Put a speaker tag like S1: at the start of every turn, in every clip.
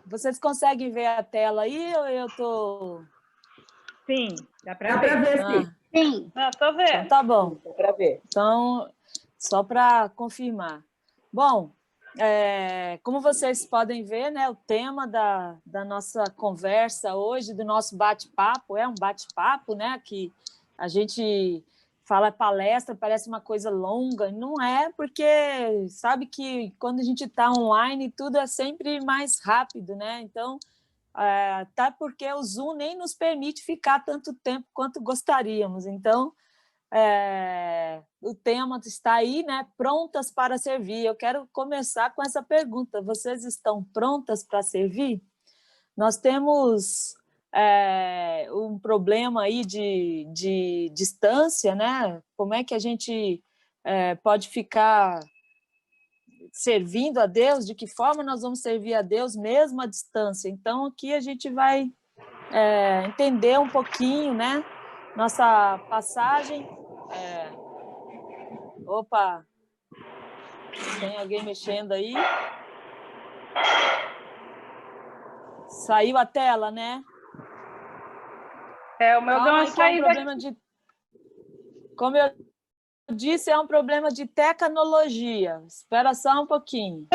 S1: Vocês conseguem ver a tela aí ou eu tô...
S2: Sim, dá para
S3: ver, sim.
S4: Sim.
S1: Tô vendo. Então tá bom.
S3: Dá para ver.
S1: Então, só para confirmar. Bom, como vocês podem ver, né, o tema da nossa conversa hoje, do nosso bate-papo, é um bate-papo, né, que a gente fala palestra, parece uma coisa longa, não é, porque sabe que quando a gente está online, tudo é sempre mais rápido, né, então, até porque o Zoom nem nos permite ficar tanto tempo quanto gostaríamos, então, o tema está aí, né? Prontas para servir. Eu quero começar com essa pergunta. Vocês estão prontas para servir? Nós temos um problema aí de distância, né? Como é que a gente pode ficar servindo a Deus? De que forma nós vamos servir a Deus mesmo à distância? Então, aqui a gente vai entender um pouquinho, né? Nossa passagem... Opa, tem alguém mexendo aí? Saiu a tela, né?
S4: O meu deu uma saída.
S1: Como eu disse, é um problema de tecnologia. Espera só um pouquinho.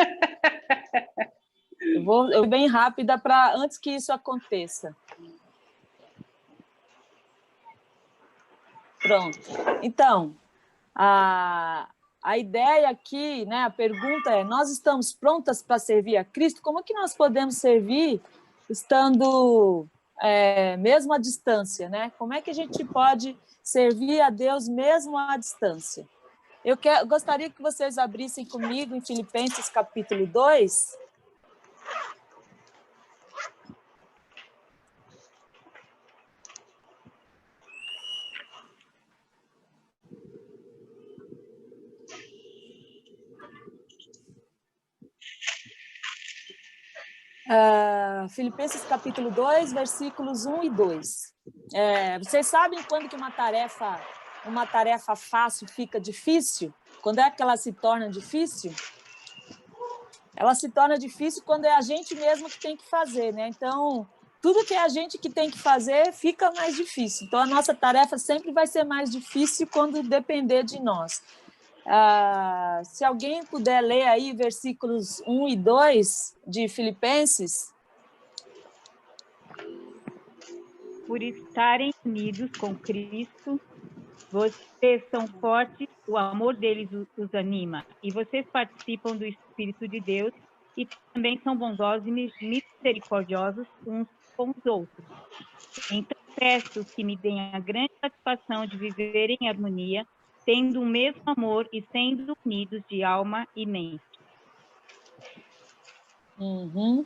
S1: Eu vou bem rápida para antes que isso aconteça. Pronto. Então, a ideia aqui, né, a pergunta é, nós estamos prontas para servir a Cristo? Como é que nós podemos servir estando mesmo à distância, né? Como é que a gente pode servir a Deus mesmo à distância? Eu gostaria que vocês abrissem comigo em Filipenses capítulo 2. Filipenses capítulo 2, versículos 1 e 2. Vocês sabem quando que uma tarefa fácil fica difícil? Quando é que ela se torna difícil? Ela se torna difícil quando é a gente mesmo que tem que fazer, né? Então, tudo que é a gente que tem que fazer fica mais difícil. Então, a nossa tarefa sempre vai ser mais difícil quando depender de nós. Se alguém puder ler aí versículos 1 e 2 de Filipenses.
S2: Por estarem unidos com Cristo, vocês são fortes, o amor deles os anima, e vocês participam do Espírito de Deus e também são bondosos e misericordiosos uns com os outros. Então, peço que me deem a grande satisfação de viver em harmonia, tendo o mesmo amor e sendo unidos de alma e mente.
S1: Uhum.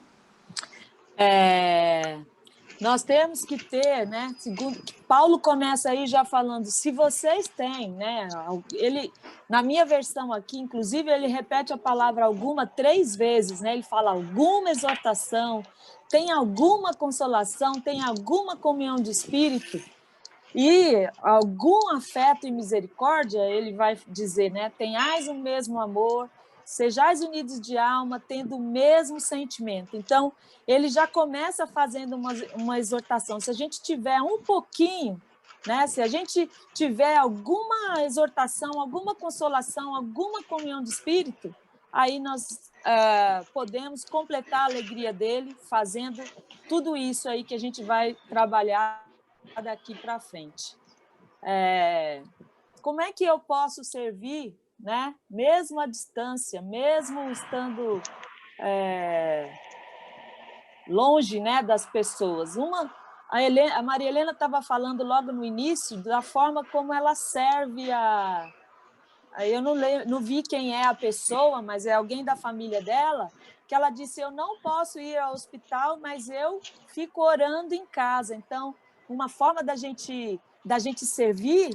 S1: Nós temos que ter, né? Segundo Paulo começa aí já falando, se vocês têm, né? Ele, na minha versão aqui, inclusive, ele repete a palavra alguma 3 vezes, né? Ele fala alguma exortação, tem alguma consolação, tem alguma comunhão de espírito e algum afeto e misericórdia, ele vai dizer, né? Tenhais o mesmo amor, sejais unidos de alma, tendo o mesmo sentimento. Então, ele já começa fazendo uma exortação. Se a gente tiver um pouquinho, né? Se a gente tiver alguma exortação, alguma consolação, alguma comunhão de espírito, aí nós podemos completar a alegria dele fazendo tudo isso aí que a gente vai trabalhar daqui para frente. Como é que eu posso servir, né? Mesmo à distância, mesmo estando longe, né, das pessoas? A Maria Helena estava falando logo no início da forma como ela serve eu não vi quem é a pessoa, mas é alguém da família dela, que ela disse, eu não posso ir ao hospital, mas eu fico orando em casa. Então, uma forma da gente servir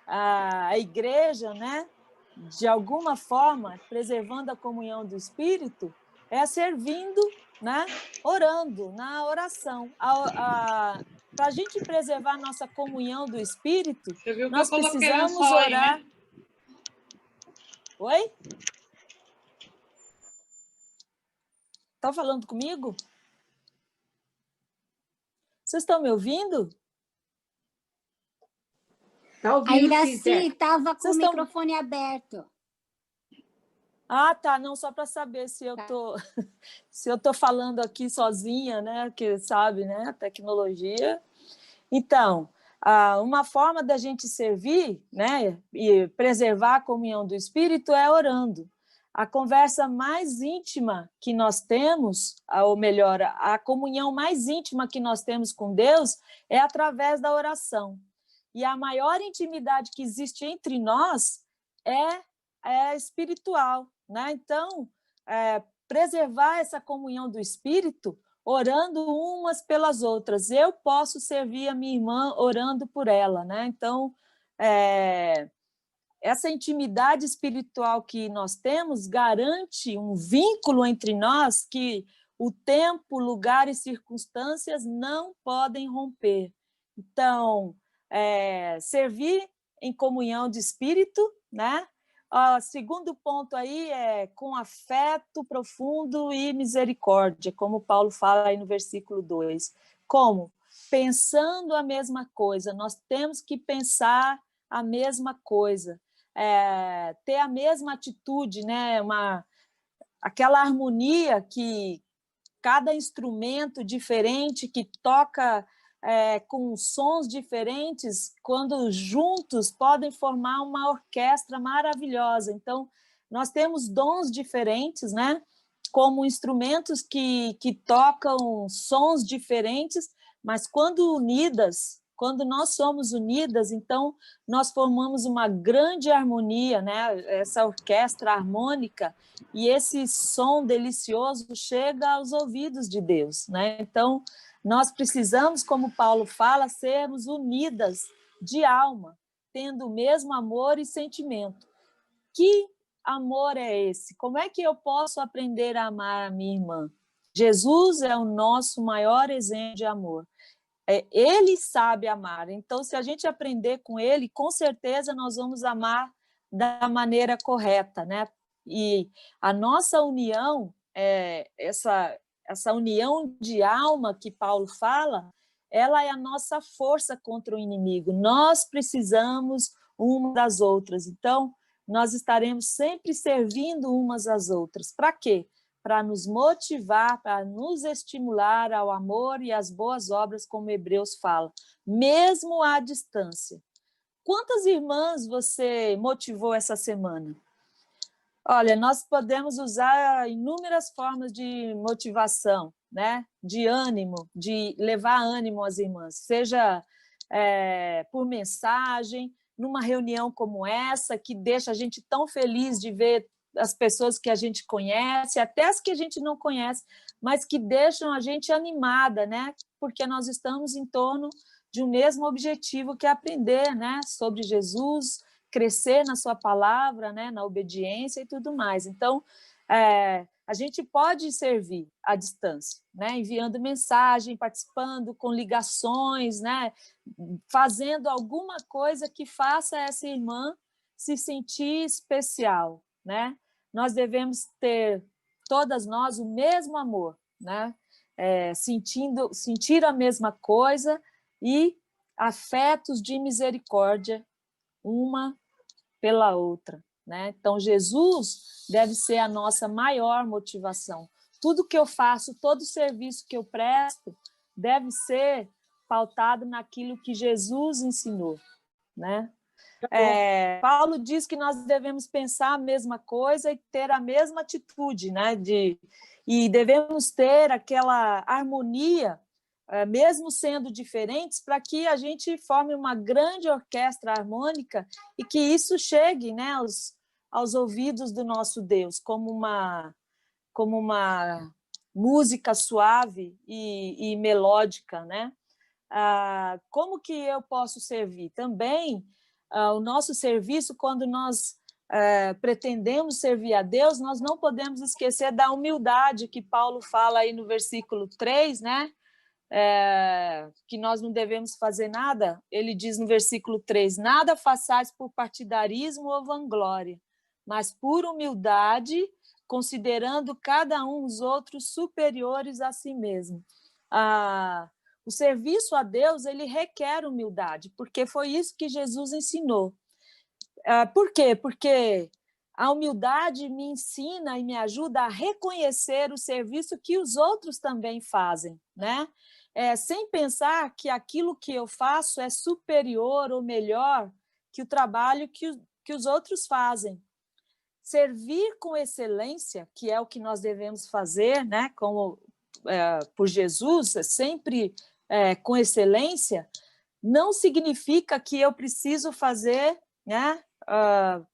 S1: a igreja, né, de alguma forma, preservando a comunhão do Espírito, é servindo, né, orando, na oração. Para a gente preservar a nossa comunhão do Espírito, nós precisamos orar... Aí, né? Oi? Estão falando comigo? Vocês estão me ouvindo?
S3: Tá ouvindo,
S4: A Iraci estava com
S1: Vocês
S4: o
S1: estão...
S4: microfone aberto.
S1: Ah, tá, não, só para saber se eu tô se eu tô falando aqui sozinha, né, que sabe, né, a tecnologia. Então, uma forma da gente servir, né, e preservar a comunhão do Espírito é orando. A conversa mais íntima que nós temos, ou melhor, a comunhão mais íntima que nós temos com Deus é através da oração. E a maior intimidade que existe entre nós é espiritual, né? Então, preservar essa comunhão do Espírito, orando umas pelas outras. Eu posso servir a minha irmã orando por ela, né? Então, essa intimidade espiritual que nós temos garante um vínculo entre nós que o tempo, lugar e circunstâncias não podem romper. Então, servir em comunhão de espírito, né? Segundo ponto aí é com afeto profundo e misericórdia, como Paulo fala aí no versículo 2. Como? Pensando a mesma coisa, nós temos que pensar a mesma coisa, ter a mesma atitude, né? Aquela harmonia que cada instrumento diferente que toca com sons diferentes, quando juntos podem formar uma orquestra maravilhosa. Então, nós temos dons diferentes, né? Como instrumentos que tocam sons diferentes, mas quando nós somos unidas, então nós formamos uma grande harmonia, né? Essa orquestra harmônica, e esse som delicioso chega aos ouvidos de Deus, né? Então, nós precisamos, como Paulo fala, sermos unidas de alma, tendo o mesmo amor e sentimento. Que amor é esse? Como é que eu posso aprender a amar a minha irmã? Jesus é o nosso maior exemplo de amor. Ele sabe amar. Então, se a gente aprender com ele, com certeza nós vamos amar da maneira correta, né? E a nossa união, essa união de alma que Paulo fala, ela é a nossa força contra o inimigo. Nós precisamos uma das outras. Então, nós estaremos sempre servindo umas às outras. Para quê? Para nos motivar, para nos estimular ao amor e às boas obras, como Hebreus fala, mesmo à distância. Quantas irmãs você motivou essa semana? Olha, nós podemos usar inúmeras formas de motivação, né? De ânimo, de levar ânimo às irmãs, seja por mensagem, numa reunião como essa, que deixa a gente tão feliz de ver as pessoas que a gente conhece, até as que a gente não conhece, mas que deixam a gente animada, né? Porque nós estamos em torno de um mesmo objetivo, que é aprender, né? Sobre Jesus, crescer na sua palavra, né? Na obediência e tudo mais. Então, a gente pode servir à distância, né? Enviando mensagem, participando com ligações, né? Fazendo alguma coisa que faça essa irmã se sentir especial, né? Nós devemos ter, todas nós, o mesmo amor, né? Sentir a mesma coisa e afetos de misericórdia uma pela outra, né? Então, Jesus deve ser a nossa maior motivação. Tudo que eu faço, todo serviço que eu presto, deve ser pautado naquilo que Jesus ensinou, né? Paulo diz que nós devemos pensar a mesma coisa e ter a mesma atitude, né? E devemos ter aquela harmonia, mesmo sendo diferentes, para que a gente forme uma grande orquestra harmônica e que isso chegue, né, aos ouvidos do nosso Deus, como uma música suave e melódica, né? Como que eu posso servir? Também, o nosso serviço, quando nós pretendemos servir a Deus, nós não podemos esquecer da humildade que Paulo fala aí no versículo 3, né? Que nós não devemos fazer nada. Ele diz no versículo 3, nada façais por partidarismo ou vanglória, mas por humildade, considerando cada um os outros superiores a si mesmo. O serviço a Deus, ele requer humildade, porque foi isso que Jesus ensinou. Por quê? Porque a humildade me ensina e me ajuda a reconhecer o serviço que os outros também fazem, né? Sem pensar que aquilo que eu faço é superior ou melhor que o trabalho que os outros fazem. Servir com excelência, que é o que nós devemos fazer, né? Por Jesus, sempre com excelência, não significa que eu preciso fazer, né,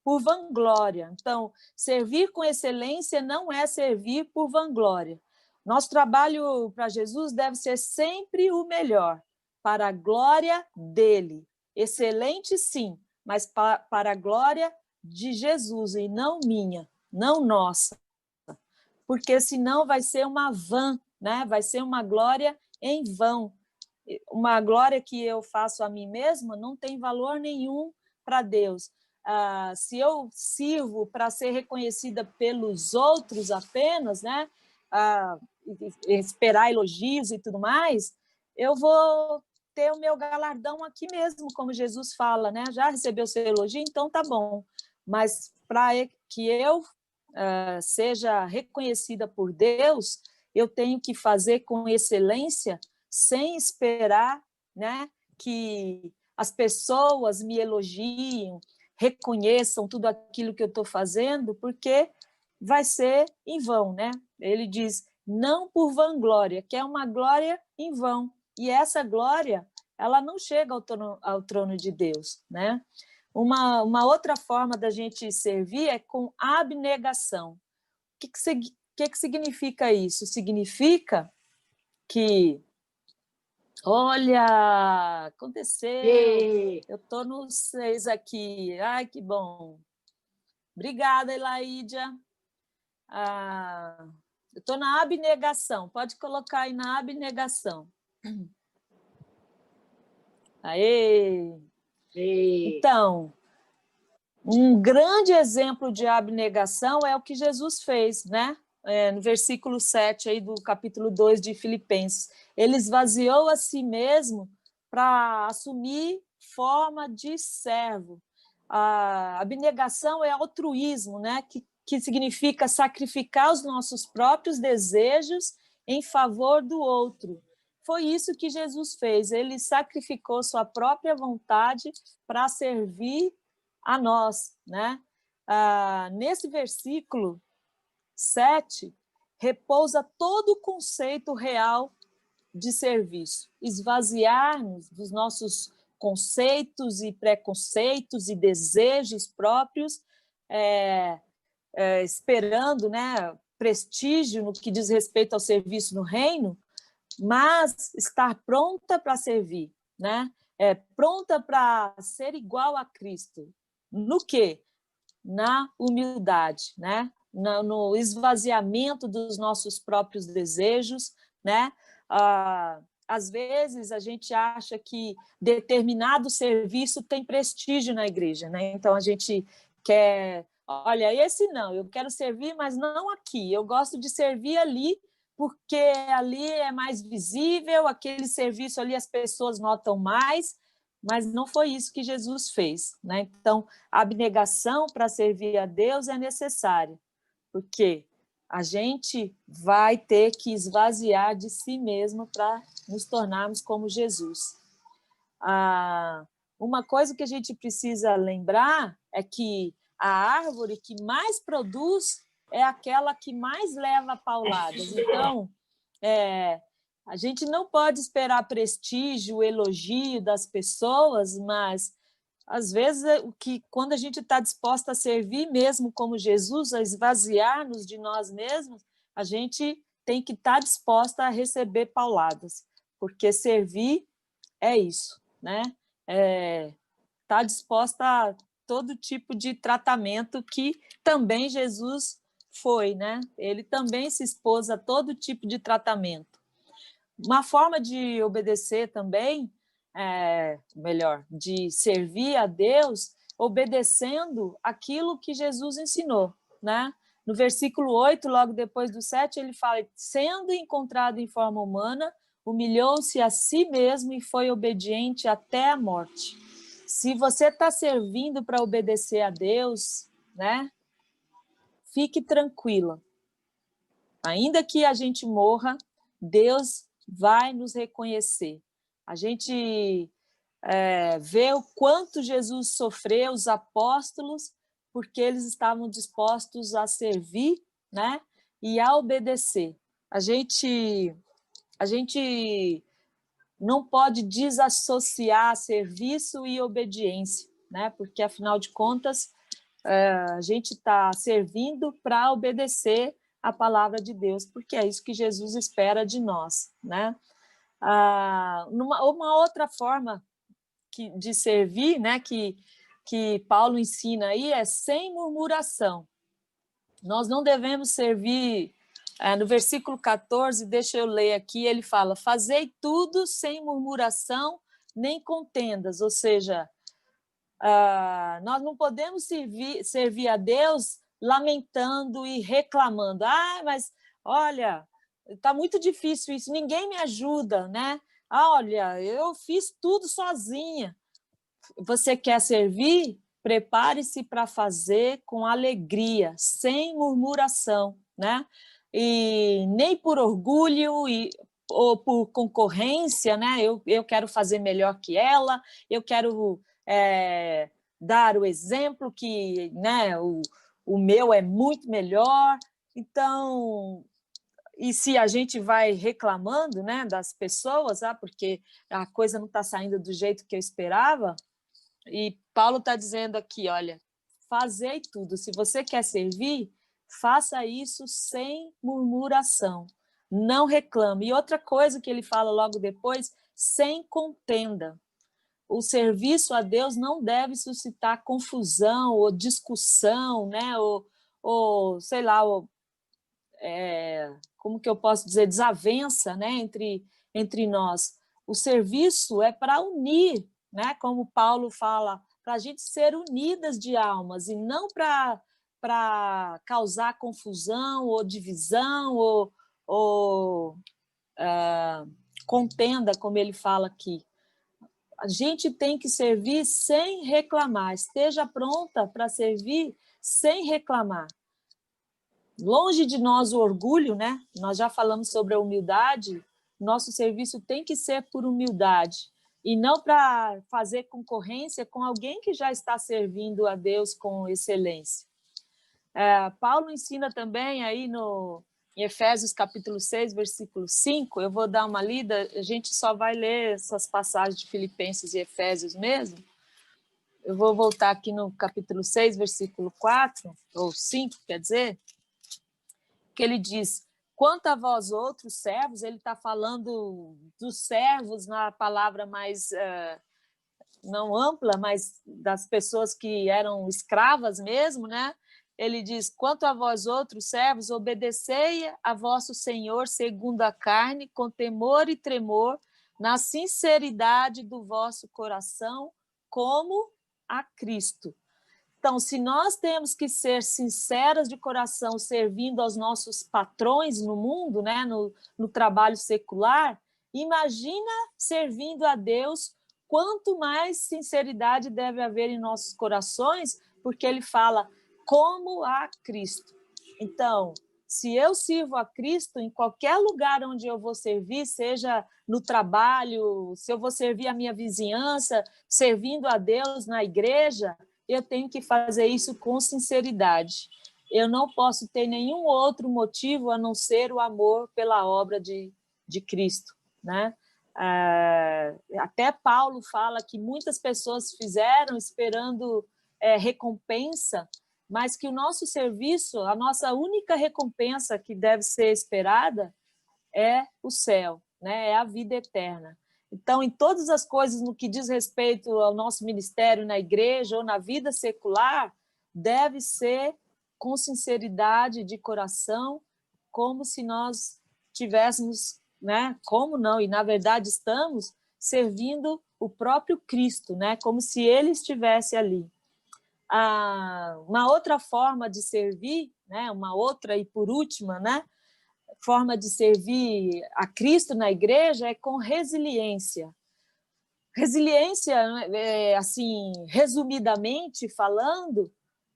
S1: por vanglória. Então, servir com excelência não é servir por vanglória. Nosso trabalho para Jesus deve ser sempre o melhor, para a glória dele. Excelente, sim, mas para a glória de Jesus e não minha, não nossa. Porque senão vai ser uma vã, né? Vai ser uma glória em vão. Uma glória que eu faço a mim mesma não tem valor nenhum para Deus. Se eu sirvo para ser reconhecida pelos outros apenas, né? Esperar elogios e tudo mais, eu vou ter o meu galardão aqui mesmo, como Jesus fala, né? Já recebeu seu elogio, então tá bom. Mas para que eu seja reconhecida por Deus, eu tenho que fazer com excelência, sem esperar, né, que as pessoas me elogiem, reconheçam tudo aquilo que eu estou fazendo, porque vai ser em vão, né? Ele diz, não por vanglória, que é uma glória em vão. E essa glória, ela não chega ao trono de Deus, né? Uma outra forma da gente servir é com abnegação. O que significa isso? Significa que, olha, aconteceu, eu estou no 6 aqui, ai, que bom. Obrigada, Elaídia. Eu estou na abnegação, pode colocar aí na abnegação. Aê! Então, um grande exemplo de abnegação é o que Jesus fez, né? No versículo 7 aí do capítulo 2 de Filipenses. Ele esvaziou a si mesmo para assumir forma de servo. A abnegação é altruísmo, né? Que significa sacrificar os nossos próprios desejos em favor do outro. Foi isso que Jesus fez. Ele sacrificou sua própria vontade para servir a nós, né? Nesse versículo 7, repousa todo o conceito real de serviço, esvaziar-nos dos nossos conceitos e preconceitos e desejos próprios, esperando, né, prestígio no que diz respeito ao serviço no reino, mas estar pronta para servir, né? Pronta para ser igual a Cristo. No quê? Na humildade, né? No esvaziamento dos nossos próprios desejos, né? Às vezes a gente acha que determinado serviço tem prestígio na igreja, né? Então a gente quer, olha, esse não, eu quero servir, mas não aqui. Eu gosto de servir ali porque ali é mais visível, aquele serviço ali as pessoas notam mais, mas não foi isso que Jesus fez, né? Então, a abnegação para servir a Deus é necessária, porque a gente vai ter que esvaziar de si mesmo para nos tornarmos como Jesus. Uma coisa que a gente precisa lembrar é que a árvore que mais produz é aquela que mais leva pauladas. Então, a gente não pode esperar prestígio, elogio das pessoas, mas às vezes quando a gente está disposta a servir mesmo como Jesus, a esvaziar-nos de nós mesmos, a gente tem que estar disposta a receber pauladas, porque servir é isso, né? Tá disposta a todo tipo de tratamento que também Jesus foi, né? Ele também se expôs a todo tipo de tratamento. Uma forma de obedecer também, de servir a Deus, obedecendo aquilo que Jesus ensinou, né? No versículo 8, logo depois do 7, ele fala, sendo encontrado em forma humana, humilhou-se a si mesmo e foi obediente até a morte. Se você está servindo para obedecer a Deus, né? Fique tranquila. Ainda que a gente morra, Deus vai nos reconhecer. A gente vê o quanto Jesus sofreu, os apóstolos, porque eles estavam dispostos a servir, né? E a obedecer. A gente não pode desassociar serviço e obediência, né? Porque, afinal de contas, a gente está servindo para obedecer a palavra de Deus, porque é isso que Jesus espera de nós, né? Uma outra forma de servir, né, que Paulo ensina aí é sem murmuração. Nós não devemos servir, no versículo 14, deixa eu ler aqui, ele fala, fazei tudo sem murmuração nem contendas, ou seja, nós não podemos servir a Deus lamentando e reclamando. Mas olha, está muito difícil isso, ninguém me ajuda, né? Olha, eu fiz tudo sozinha. Você quer servir? Prepare-se para fazer com alegria, sem murmuração, né? E nem por orgulho ou por concorrência, né? Eu quero fazer melhor que ela, eu quero dar o exemplo que, né, o meu é muito melhor. Então, e se a gente vai reclamando, né, das pessoas, porque a coisa não está saindo do jeito que eu esperava, e Paulo está dizendo aqui, olha, fazei tudo. Se você quer servir, faça isso sem murmuração. Não reclame. E outra coisa que ele fala logo depois, sem contenda. O serviço a Deus não deve suscitar confusão ou discussão, né? Ou sei lá, como que eu posso dizer, desavença, né? entre nós. O serviço é para unir, né? Como Paulo fala, para a gente ser unidas de almas e não para causar confusão ou divisão ou contenda, como ele fala aqui. A gente tem que servir sem reclamar, esteja pronta para servir sem reclamar. Longe de nós o orgulho, né? Nós já falamos sobre a humildade, nosso serviço tem que ser por humildade e não para fazer concorrência com alguém que já está servindo a Deus com excelência. Paulo ensina também aí em Efésios capítulo 6, versículo 5, eu vou dar uma lida, a gente só vai ler essas passagens de Filipenses e Efésios mesmo. Eu vou voltar aqui no capítulo 6, versículo 4, ou 5, quer dizer, que ele diz, quanto a vós outros servos, ele está falando dos servos na palavra mais, não ampla, mas das pessoas que eram escravas mesmo, né? Ele diz, quanto a vós outros servos, obedecei a vosso Senhor segundo a carne, com temor e tremor, na sinceridade do vosso coração, como a Cristo. Então, se nós temos que ser sinceras de coração, servindo aos nossos patrões no mundo, né, no trabalho secular, imagina servindo a Deus, quanto mais sinceridade deve haver em nossos corações, porque ele fala, como a Cristo. Então, se eu sirvo a Cristo, em qualquer lugar onde eu vou servir, seja no trabalho, se eu vou servir a minha vizinhança, servindo a Deus na igreja, eu tenho que fazer isso com sinceridade. Eu não posso ter nenhum outro motivo a não ser o amor pela obra de Cristo, né? Até Paulo fala que muitas pessoas fizeram esperando recompensa, mas que o nosso serviço, a nossa única recompensa que deve ser esperada é o céu, né? É a vida eterna. Então, em todas as coisas no que diz respeito ao nosso ministério na igreja ou na vida secular, deve ser com sinceridade de coração, como se nós tivéssemos, né? Como não? E, na verdade, estamos servindo o próprio Cristo, né? Como se ele estivesse ali. Uma outra forma de servir, né? Uma outra e por última, né? forma de servir a Cristo na igreja é com resiliência. Resiliência, assim, resumidamente falando,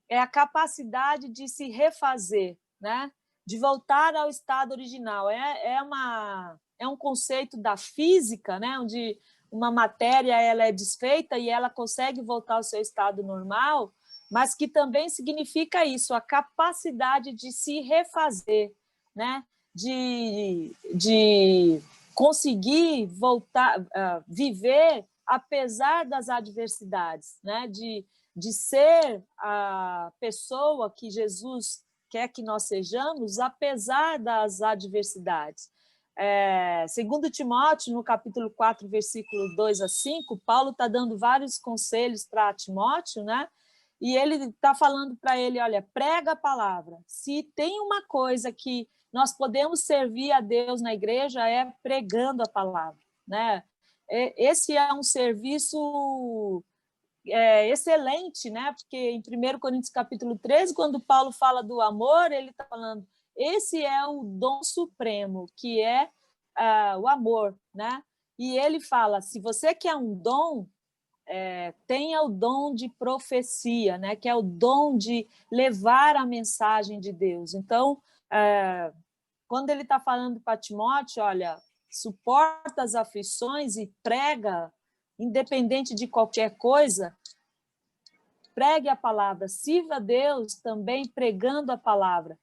S1: é a capacidade de se refazer, né? De voltar ao estado original. É um conceito da física, né? Onde uma matéria ela é desfeita e ela consegue voltar ao seu estado normal, mas que também significa isso, a capacidade de se refazer, né? De conseguir voltar, viver apesar das adversidades, né? De ser a pessoa que Jesus quer que nós sejamos, apesar das adversidades. Segundo Timóteo, no capítulo 4, versículo 2 a 5, Paulo está dando vários conselhos para Timóteo, né? E ele está falando para ele, olha, prega a palavra. Se tem uma coisa que nós podemos servir a Deus na igreja, é pregando a palavra, né? Esse é um serviço excelente, né? Porque em 1 Coríntios capítulo 13, quando Paulo fala do amor, ele está falando, esse é o dom supremo, que é o amor, né? E ele fala, se você quer um dom, tenha o dom de profecia, né? Que é o dom de levar a mensagem de Deus. Então, quando ele está falando para Timóteo, olha, suporta as aflições e prega, independente de qualquer coisa, pregue a palavra, sirva a Deus também pregando a palavra.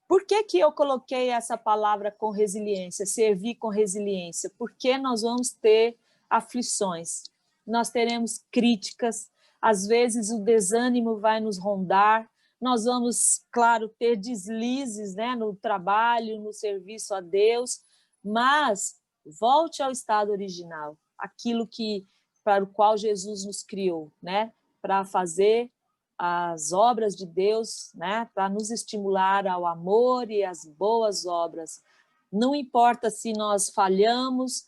S1: Por que eu coloquei essa palavra com resiliência, servir com resiliência? Porque nós vamos ter aflições, nós teremos críticas, às vezes o desânimo vai nos rondar, nós vamos, claro, ter deslizes, né, no trabalho, no serviço a Deus, mas volte ao estado original, aquilo para o qual Jesus nos criou, né, para fazer as obras de Deus, né, para nos estimular ao amor e às boas obras. Não importa se nós falhamos,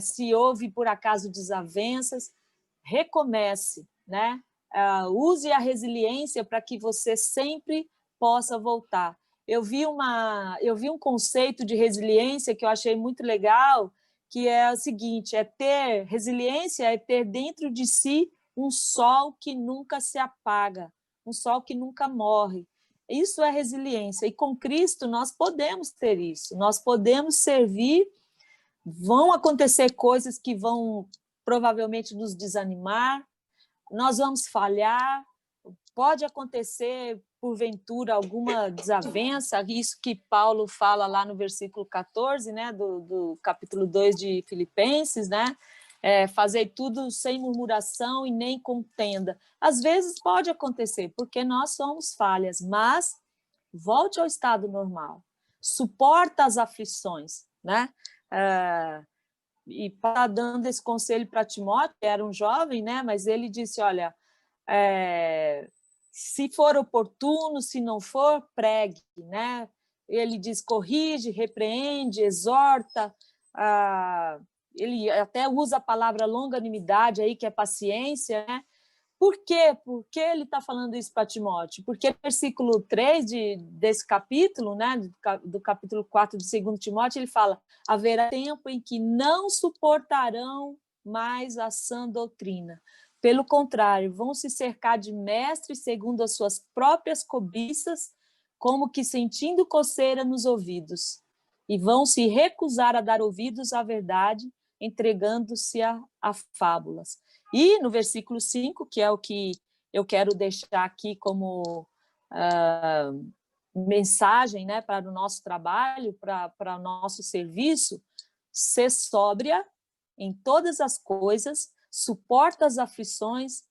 S1: se houve, por acaso, desavenças, recomece, né? Use a resiliência para que você sempre possa voltar. Eu vi um conceito de resiliência que eu achei muito legal, que é o seguinte, ter resiliência, é ter dentro de si um sol que nunca se apaga, um sol que nunca morre. Isso é resiliência. E com Cristo nós podemos ter isso. Nós podemos servir. Vão acontecer coisas que vão provavelmente nos desanimar. Nós vamos falhar. Pode acontecer, porventura, alguma desavença. Isso que Paulo fala lá no versículo 14, né, do capítulo 2 de Filipenses, né? Fazer tudo sem murmuração e nem contenda. Às vezes pode acontecer, porque nós somos falhas, mas volte ao estado normal, suporta as aflições, né? E para dando esse conselho para Timóteo, que era um jovem, né? Mas ele disse, olha, se for oportuno, se não for, pregue, né? Ele diz, corrige, repreende, exorta, ele até usa a palavra longanimidade aí, que é paciência, né? Por quê? Por que ele está falando isso para Timóteo? Porque no versículo 3 desse capítulo, né, do capítulo 4 de 2 Timóteo, ele fala, haverá tempo em que não suportarão mais a sã doutrina. Pelo contrário, vão se cercar de mestres segundo as suas próprias cobiças, como que sentindo coceira nos ouvidos, e vão se recusar a dar ouvidos à verdade, entregando-se a fábulas. E no versículo 5, que é o que eu quero deixar aqui como mensagem, né, para o nosso trabalho, para o nosso serviço, ser sóbria em todas as coisas, suporta as aflições,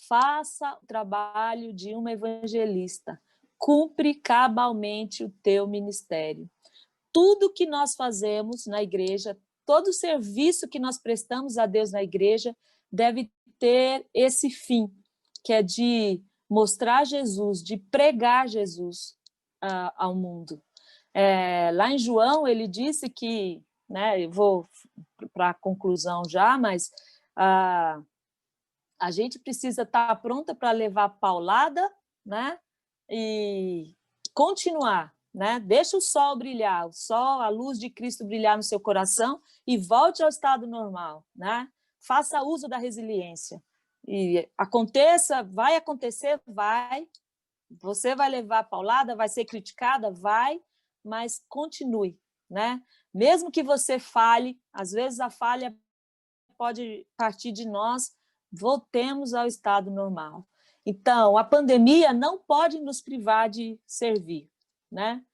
S1: faça o trabalho de uma evangelista, cumpre cabalmente o teu ministério. Tudo que nós fazemos na igreja, todo serviço que nós prestamos a Deus na igreja, deve ter esse fim, que é de mostrar Jesus, de pregar Jesus ao mundo. Lá em João, ele disse que, né, eu vou para a conclusão já, mas a gente precisa estar pronta para levar paulada, né, e continuar, né? Deixa o sol brilhar, o sol, a luz de Cristo brilhar no seu coração e volte ao estado normal, né? Faça uso da resiliência. E aconteça, vai acontecer, vai. Você vai levar paulada, vai ser criticada, vai, mas continue, né? Mesmo que você falhe, às vezes a falha pode partir de nós, voltemos ao estado normal. Então, a pandemia não pode nos privar de servir, né?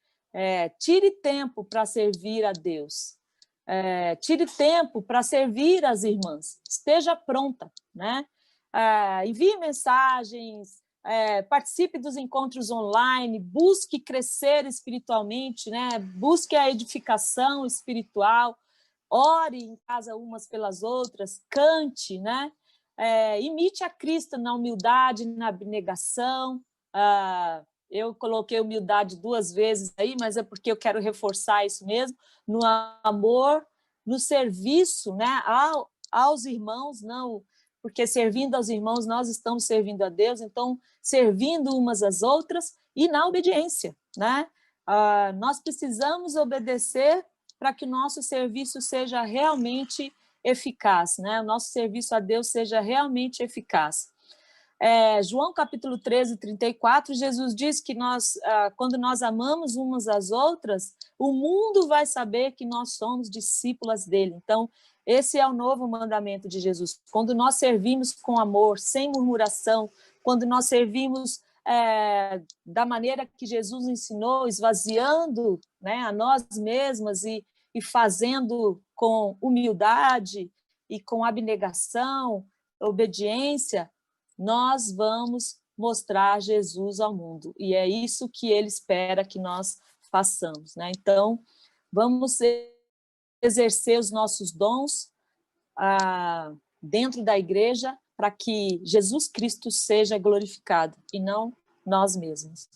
S1: Tire tempo para servir a Deus. Tire tempo para servir as irmãs. Esteja pronta, né? Envie mensagens, participe dos encontros online, busque crescer espiritualmente, né? Busque a edificação espiritual, ore em casa umas pelas outras, cante, né? Imite a Cristo na humildade, na abnegação. Eu coloquei humildade 2 vezes aí, mas é porque eu quero reforçar isso mesmo, no amor, no serviço, né? Aos irmãos, não, porque servindo aos irmãos nós estamos servindo a Deus, então servindo umas às outras e na obediência, né? Nós precisamos obedecer para que o nosso serviço seja realmente eficaz, né? O nosso serviço a Deus seja realmente eficaz. João capítulo 13, 34, Jesus diz que quando nós amamos umas às outras, o mundo vai saber que nós somos discípulas dele. Então, esse é o novo mandamento de Jesus. Quando nós servimos com amor, sem murmuração, quando nós servimos da maneira que Jesus ensinou, esvaziando, né, a nós mesmas e fazendo com humildade e com abnegação, obediência, nós vamos mostrar Jesus ao mundo. E é isso que ele espera que nós façamos, né? Então, vamos exercer os nossos dons dentro da igreja para que Jesus Cristo seja glorificado e não nós mesmos.